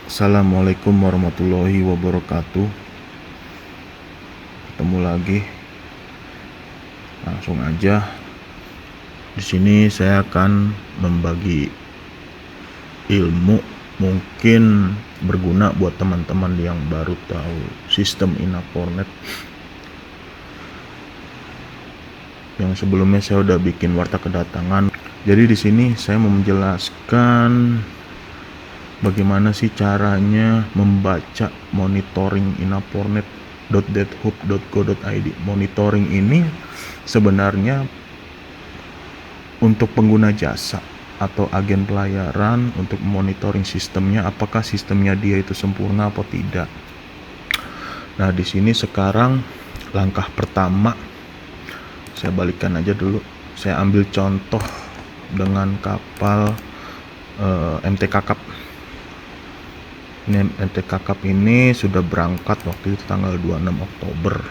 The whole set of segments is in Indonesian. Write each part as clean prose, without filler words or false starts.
Assalamualaikum warahmatullahi wabarakatuh. Ketemu lagi, langsung aja. Di sini saya akan membagi ilmu mungkin berguna buat teman-teman yang baru tahu sistem Inapornet. Yang sebelumnya saya udah bikin warta kedatangan. Jadi di sini saya mau menjelaskan bagaimana sih caranya membaca monitoring inapornet.dethub.go.id. Monitoring ini sebenarnya untuk pengguna jasa atau agen pelayaran untuk monitoring sistemnya, apakah sistemnya dia itu sempurna atau tidak. Nah, di sini sekarang langkah pertama saya balikkan aja dulu. Saya ambil contoh dengan kapal MT Kakap. Ini MT Kakap ini sudah berangkat waktu itu tanggal 26 Oktober.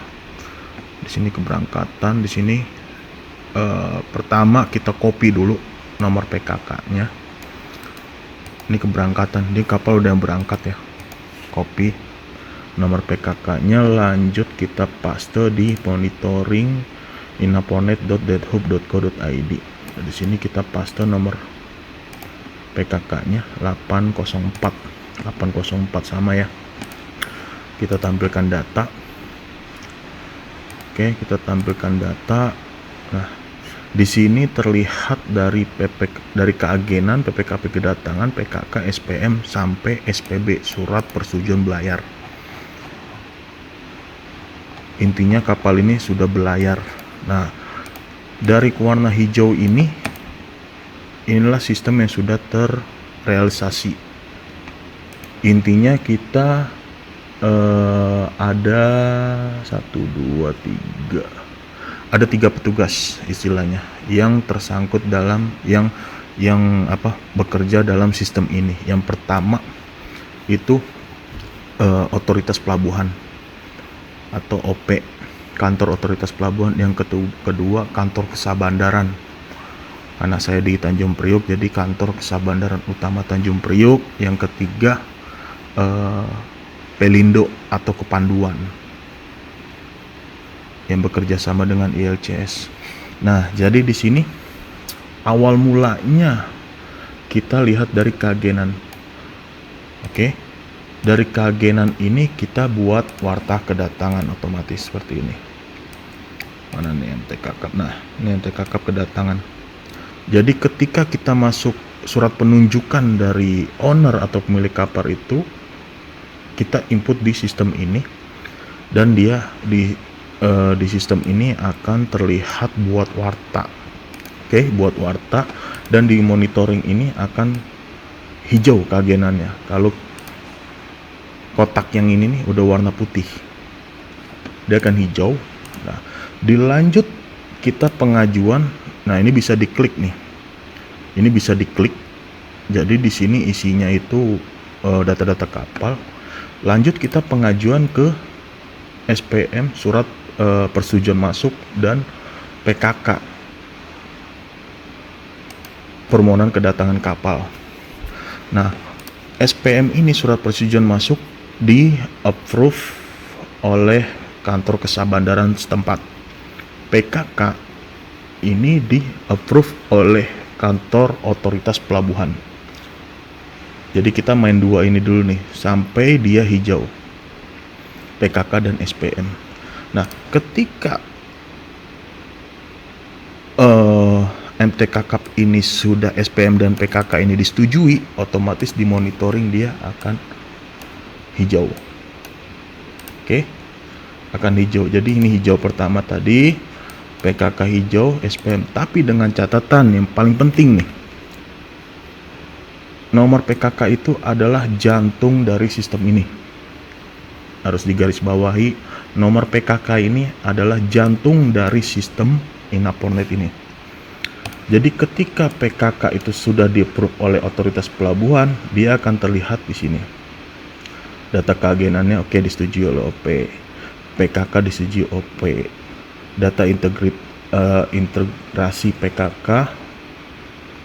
Di sini keberangkatan, di sini pertama kita copy dulu nomor PKK-nya. Ini keberangkatan, ini kapal udah berangkat ya. Copy nomor PKK-nya, lanjut kita paste di monitoring inapornet.dethub.go.id. Nah, di sini kita paste nomor PKK-nya 804 sama ya. Kita tampilkan data. Oke, kita tampilkan data. Nah, di sini terlihat dari keagenan, PPKP kedatangan, PKK, SPM sampai SPB, surat persetujuan belayar. Intinya kapal ini sudah belayar. Nah, dari warna hijau ini, inilah sistem yang sudah terrealisasi. Intinya kita ada 3 petugas istilahnya yang tersangkut dalam yang bekerja dalam sistem ini. Yang pertama itu otoritas pelabuhan atau OP, kantor otoritas pelabuhan. Yang kedua kantor kesabandaran, karena saya di Tanjung Priuk jadi kantor kesabandaran utama Tanjung Priuk. Yang ketiga Pelindo atau kepanduan yang bekerja sama dengan ILCS. Nah, jadi di sini awal mulanya kita lihat dari keagenan. Oke. Dari keagenan ini kita buat warta kedatangan otomatis seperti ini. Mana nih MT Kakap? Nah, ini MT Kakap kedatangan. Jadi ketika kita masuk surat penunjukan dari owner atau pemilik kapal itu, kita input di sistem ini, dan dia di sistem ini akan terlihat buat warta. Oke, buat warta, dan di monitoring ini akan hijau keagenannya. Kalau kotak yang ini nih udah warna putih, dia akan hijau. Nah, dilanjut kita pengajuan. Nah, ini bisa diklik nih. Ini bisa diklik. Jadi di sini isinya itu data-data kapal. Lanjut kita pengajuan ke SPM, surat persetujuan masuk, dan PKK, permohonan kedatangan kapal. Nah, SPM ini, surat persetujuan masuk, di approve oleh kantor kesabandaran setempat. PKK ini di approve oleh kantor otoritas pelabuhan. Jadi kita main dua ini dulu nih sampai dia hijau, PKK dan SPM. Nah, ketika MT Kakap ini sudah, SPM dan PKK ini disetujui, otomatis di monitoring dia akan hijau. Oke, akan hijau. Jadi ini hijau pertama tadi, PKK hijau, SPM. Tapi dengan catatan yang paling penting nih, nomor PKK itu adalah jantung dari sistem ini. Harus digarisbawahi, nomor PKK ini adalah jantung dari sistem Inapornet ini. Jadi ketika PKK itu sudah di-approve oleh otoritas pelabuhan, dia akan terlihat di sini. Data keagenannya oke, disetujui oleh OP. PKK disetujui OP. Data integrasi PKK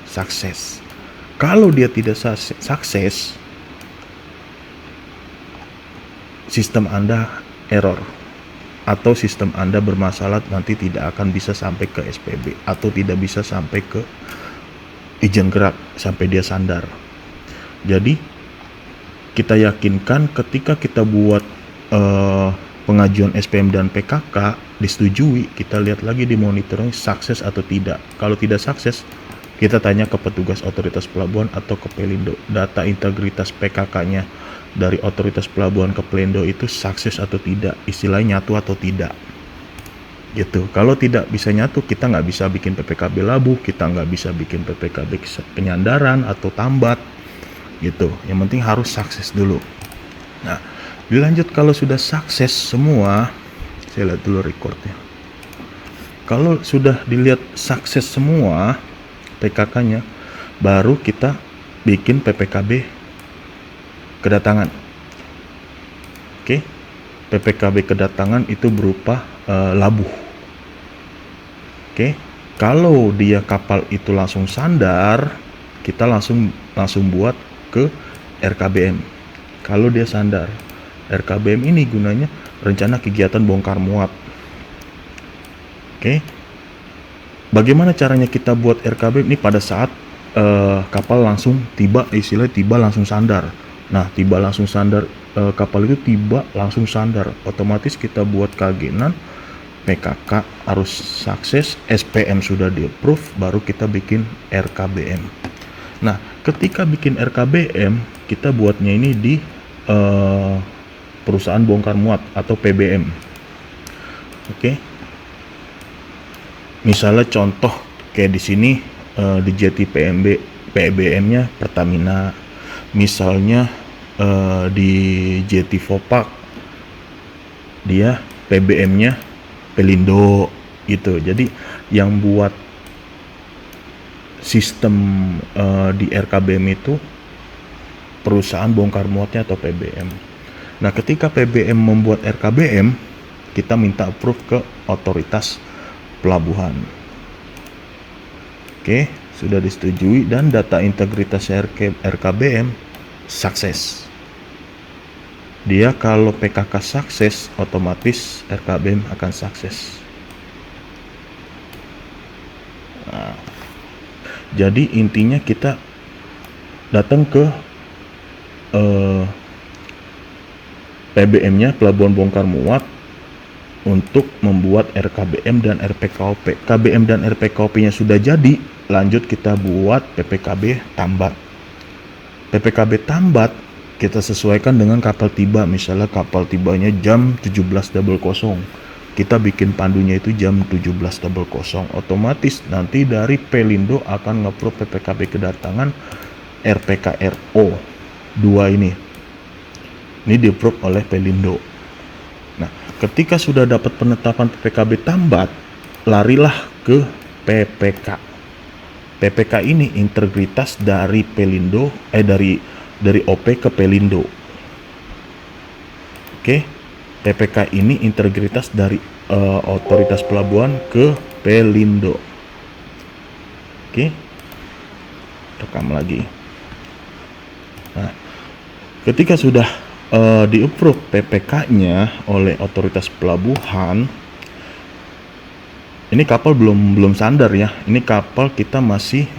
sukses. Kalau dia tidak sukses, sistem Anda error atau sistem Anda bermasalah, nanti tidak akan bisa sampai ke SPB atau tidak bisa sampai ke izin gerak sampai dia sandar. Jadi kita yakinkan ketika kita buat pengajuan SPM dan PKK disetujui, kita lihat lagi di monitoring sukses atau tidak. Kalau tidak sukses, kita tanya ke petugas otoritas pelabuhan atau ke Pelindo, data integritas PKK-nya dari otoritas pelabuhan ke Pelindo itu sukses atau tidak, istilahnya nyatu atau tidak gitu. Kalau tidak bisa nyatu, kita nggak bisa bikin PPKB labuh, kita nggak bisa bikin PPKB penyandaran atau tambat gitu. Yang penting harus sukses dulu. Nah, dilanjut kalau sudah sukses semua, saya lihat dulu recordnya. Kalau sudah dilihat sukses semua PKK-nya, baru kita bikin PPKB kedatangan. Oke, PPKB kedatangan itu berupa labuh. Oke, kalau dia kapal itu langsung sandar, kita langsung buat ke RKBM. Kalau dia sandar, RKBM ini gunanya rencana kegiatan bongkar muat. Oke, bagaimana caranya kita buat RKBM ini pada saat kapal langsung tiba, istilahnya tiba langsung sandar. Nah, tiba langsung sandar, kapal itu tiba langsung sandar, otomatis kita buat keagenan, PKK harus sukses, SPM sudah di-approve, baru kita bikin RKBM. Nah, ketika bikin RKBM, kita buatnya ini di perusahaan bongkar muat atau PBM. Oke. Misalnya contoh kayak di sini di JT PBM-nya Pertamina. Misalnya di JT Vopak dia PBM-nya Pelindo gitu. Jadi yang buat sistem di RKBM itu perusahaan bongkar muatnya atau PBM. Nah, ketika PBM membuat RKBM, kita minta approve ke otoritas pelabuhan. Oke, sudah disetujui dan data integritas RKBM sukses. Dia kalau PKK sukses, otomatis RKBM akan sukses. Nah, jadi intinya kita datang ke PBM-nya Pelabuhan Bongkar Muat untuk membuat RKBM dan RPKOP. KBM dan RPKOP-nya sudah jadi, lanjut kita buat PPKB tambat. PPKB tambat kita sesuaikan dengan kapal tiba. Misalnya kapal tibanya jam 17.00, kita bikin pandunya itu jam 17.00. Otomatis nanti dari Pelindo akan nge-approve PPKB kedatangan RPKRO 2 ini di-approve oleh Pelindo. Nah, ketika sudah dapat penetapan PPKB tambat, larilah ke PPK. PPK ini integritas dari Pelindo, dari OP ke Pelindo. Oke, PPK ini integritas dari otoritas pelabuhan ke Pelindo. Oke, rekam lagi. Nah, ketika sudah di-approve PPK-nya oleh otoritas pelabuhan, ini kapal belum sandar ya. Ini kapal kita masih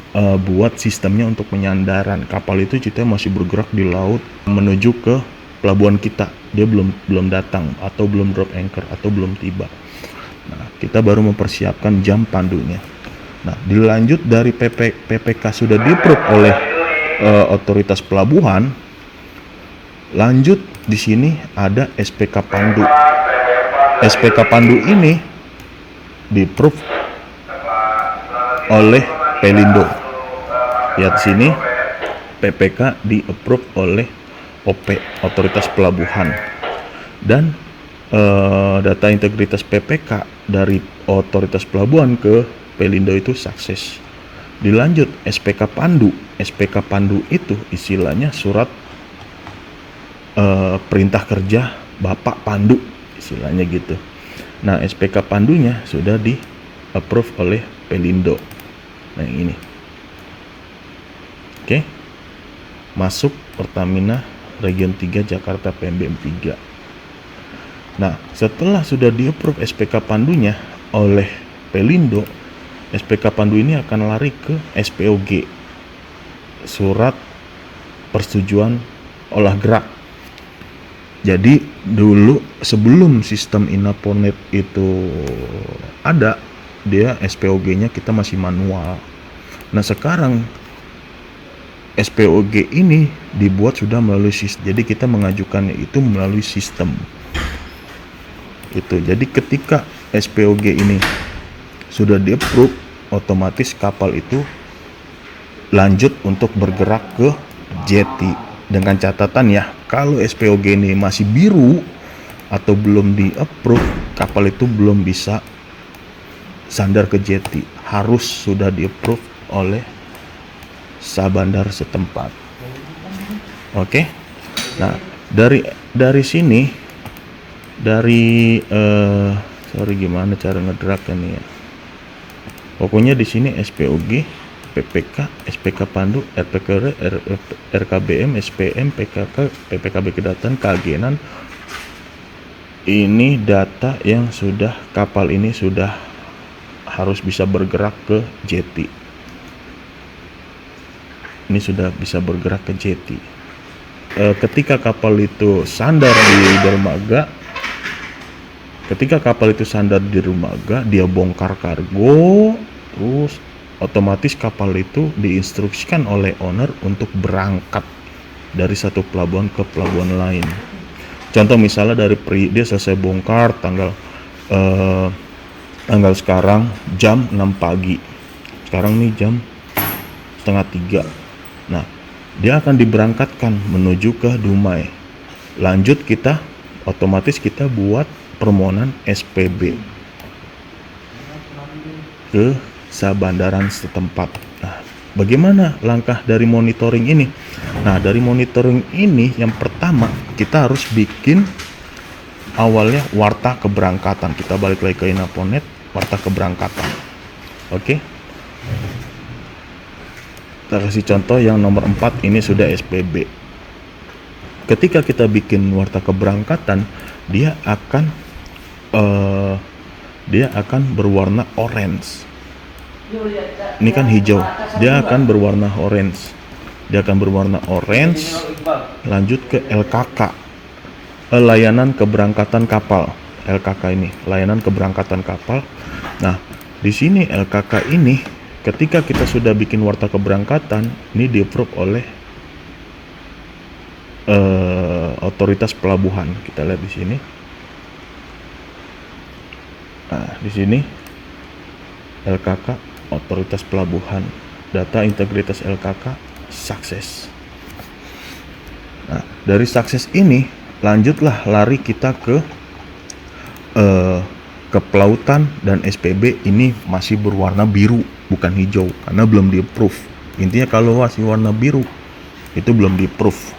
buat sistemnya untuk penyandaran. Kapal itu kita masih bergerak di laut menuju ke pelabuhan kita. Dia belum datang atau belum drop anchor atau belum tiba. Nah, kita baru mempersiapkan jam pandunya. Nah, dilanjut dari PPK sudah di-approve oleh otoritas pelabuhan. Lanjut di sini ada SPK Pandu. SPK Pandu ini di-approve oleh Pelindo. Lihat sini, PPK di-approve oleh OP, Otoritas Pelabuhan. Dan data integritas PPK dari Otoritas Pelabuhan ke Pelindo itu sukses. Dilanjut SPK Pandu. SPK Pandu itu istilahnya surat perintah kerja Bapak Pandu, istilahnya gitu. Nah, SPK Pandunya sudah di-approve oleh Pelindo. Nah, yang ini. Oke. Masuk Pertamina Region 3 Jakarta PMBM 3. Nah, setelah sudah di-approve SPK Pandunya oleh Pelindo, SPK Pandu ini akan lari ke SPOG, Surat Persetujuan Olah Gerak. Jadi dulu sebelum sistem Inaponet itu ada, dia SPOG-nya kita masih manual. Nah, sekarang SPOG ini dibuat sudah melalui sistem. Jadi kita mengajukannya itu melalui sistem. Itu. Jadi ketika SPOG ini sudah di-approve, otomatis kapal itu lanjut untuk bergerak ke jeti. Dengan catatan ya, kalau SPOG ini masih biru atau belum di-approve, kapal itu belum bisa sandar ke jeti. Harus sudah di-approve oleh sabandar setempat. Oke. Nah, dari sini, sorry gimana cara ngedraknya nih ya. Pokoknya di sini SPOG, PPK, SPK Pandu, RPKR, RKBM, SPM, PKK, PPKB Kedatangan, keagenan. Ini data yang sudah kapal ini sudah harus bisa bergerak ke jeti. Ini sudah bisa bergerak ke jeti. Ketika kapal itu sandar di dermaga, dia bongkar kargo, terus otomatis kapal itu diinstruksikan oleh owner untuk berangkat dari satu pelabuhan ke pelabuhan lain. Contoh misalnya dia selesai bongkar tanggal sekarang jam 6 pagi. Sekarang nih jam 2:30. Nah, dia akan diberangkatkan menuju ke Dumai. Lanjut otomatis kita buat permohonan SPB ke sabandaran setempat. Nah, bagaimana langkah dari monitoring ini? Nah, dari monitoring ini yang pertama kita harus bikin awalnya warta keberangkatan. Kita balik lagi ke Inaponet, warta keberangkatan. Oke. Kita kasih contoh yang nomor 4 ini sudah SPB. Ketika kita bikin warta keberangkatan, dia akan berwarna orange. Ini kan hijau, dia akan berwarna orange. Lanjut ke LKK, layanan keberangkatan kapal. LKK ini layanan keberangkatan kapal. Nah, di sini LKK ini ketika kita sudah bikin warta keberangkatan, ini di-approve oleh otoritas pelabuhan. Kita lihat di sini. Nah, di sini LKK otoritas pelabuhan. Data integritas LKK sukses. Nah, dari sukses ini lanjutlah lari kita ke pelautan, dan SPB ini masih berwarna biru, bukan hijau, karena belum di-approve. Intinya kalau masih warna biru itu belum di-approve.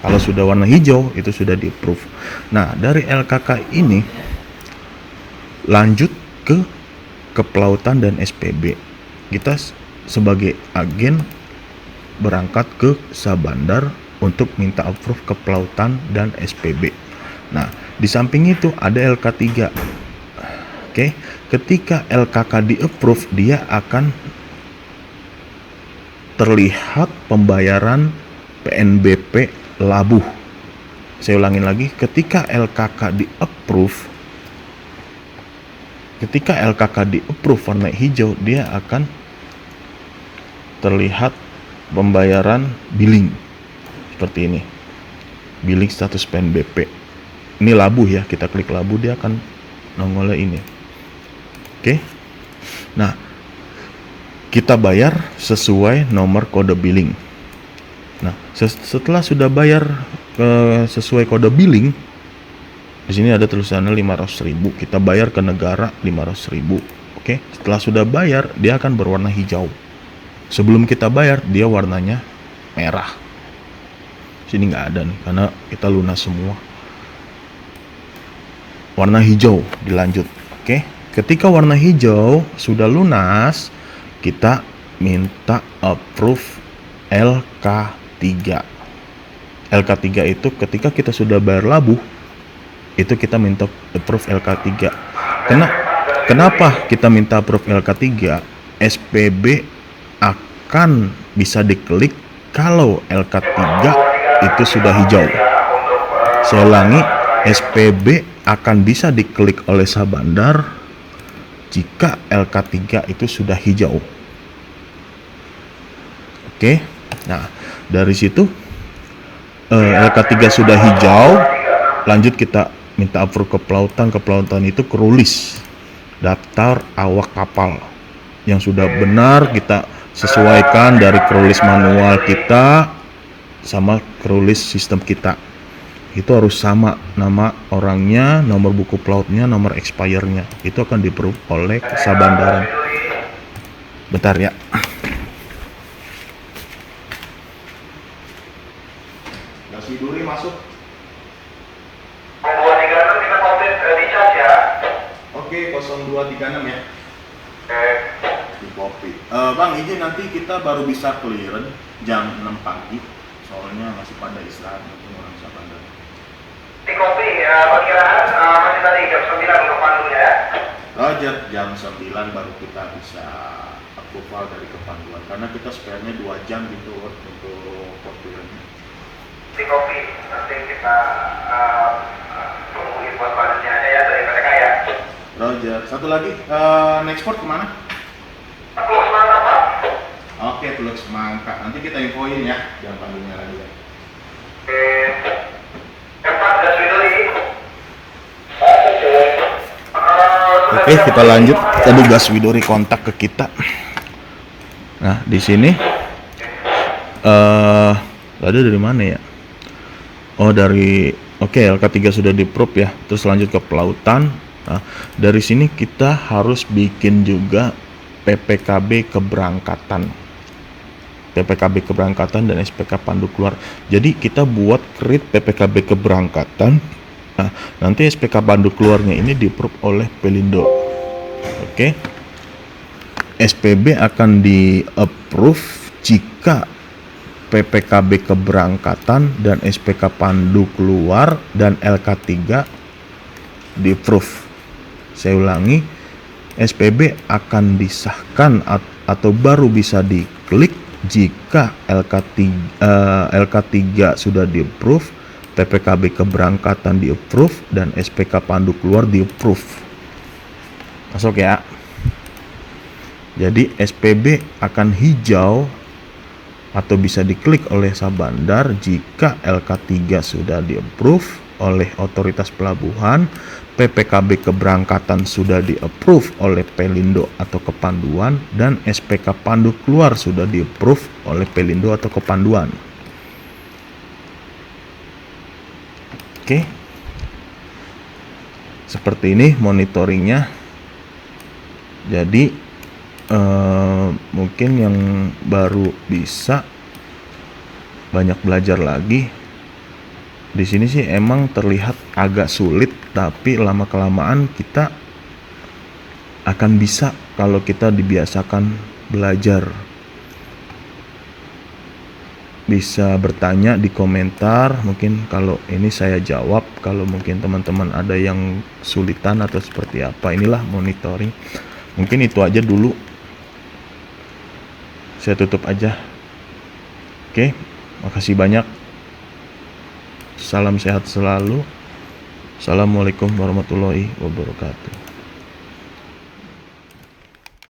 Kalau sudah warna hijau itu sudah di-approve. Nah, dari LKK ini lanjut ke pelautan dan SPB. Kita sebagai agen berangkat ke sabandar untuk minta approve ke pelautan dan SPB. Nah, di samping itu ada LK3. Oke, ketika LKK di-approve, dia akan terlihat pembayaran PNBP Labuh. Saya ulangin lagi, ketika LKK di-approve warna hijau, dia akan terlihat pembayaran billing seperti ini. Billing status PNBP. Ini Labuh ya, kita klik Labuh, dia akan nongolnya ini. Oke. Nah, kita bayar sesuai nomor kode billing. Nah, setelah sudah bayar sesuai kode billing, di sini ada tulisannya 500.000. Kita bayar ke negara 500.000. Oke. Setelah sudah bayar, dia akan berwarna hijau. Sebelum kita bayar, dia warnanya merah. Sini nggak ada nih, karena kita lunas semua. Warna hijau dilanjut. Oke. Ketika warna hijau sudah lunas, kita minta approve LK3. LK3 itu ketika kita sudah bayar Labuh, itu kita minta approve LK3. Kenapa kita minta approve LK3? SPB akan bisa diklik kalau LK3 itu sudah hijau. Saya ulangi, SPB akan bisa diklik oleh sah bandar jika LK3 itu sudah hijau. Oke, nah dari situ LK3 sudah hijau, lanjut kita minta approve ke pelautan. Ke pelautan itu kerulis daftar awak kapal yang sudah benar, kita sesuaikan dari kerulis manual kita sama kerulis sistem kita. Itu harus sama, nama orangnya, nomor buku pelautnya, nomor expire-nya. Itu akan di-approve oleh sah bandaran. Bentar ya. Gas Widuri masuk. 0236 kita komplit di charge ya. Oke, 0236 ya. Di copy. Bang, izin nanti kita baru bisa clear jam 6 pagi. Soalnya masih pada istirahat mungkin orang sah bandar. Di copy perkiraan masih tadi jam 9 untuk pandunya ya. Roger, jam 9 baru kita bisa approval dari kepanduan. Karena kita spare-nya 2 jam gitu untuk portfolio-nya. Di copy, nanti kita tunggu info selanjutnya aja ya dari mereka ya. Roger, satu lagi, next port kemana? Teluk Semangka Pak. Oke, Teluk Semangka. Nanti kita infoin ya, jam pandunya lagi ya. Gas Widuri. Oke, kita lanjut. Tadi Gas Widuri kontak ke kita. Nah, di sini tadi dari mana ya? Oh, dari LK3 sudah di-approve ya. Terus lanjut ke pelautan. Nah, dari sini kita harus bikin juga PPKB keberangkatan. PPKB keberangkatan dan SPK pandu keluar. Jadi kita buat create PPKB keberangkatan. Nah, nanti SPK pandu keluarnya ini di-approve oleh Pelindo. Oke. SPB akan di-approve jika PPKB keberangkatan dan SPK pandu keluar dan LK3 di-approve. Saya ulangi, SPB akan disahkan atau baru bisa diklik jika LK3 sudah di-approve, PPKB keberangkatan di-approve, dan SPK pandu keluar di-approve. Masuk ya. Jadi SPB akan hijau atau bisa diklik oleh sah bandar jika LK3 sudah di-approve oleh otoritas pelabuhan, PPKB keberangkatan sudah di-approve oleh Pelindo atau Kepanduan, dan SPK pandu keluar sudah di-approve oleh Pelindo atau Kepanduan. Oke. Seperti ini monitoringnya. Jadi mungkin yang baru bisa banyak belajar lagi. Di sini sih emang terlihat agak sulit, tapi lama kelamaan kita akan bisa kalau kita dibiasakan belajar. Bisa bertanya di komentar, mungkin kalau ini saya jawab, kalau mungkin teman-teman ada yang sulitan atau seperti apa. Inilah monitoring. Mungkin itu aja dulu. Saya tutup aja. Oke, makasih banyak. Salam sehat selalu. Assalamualaikum warahmatullahi wabarakatuh.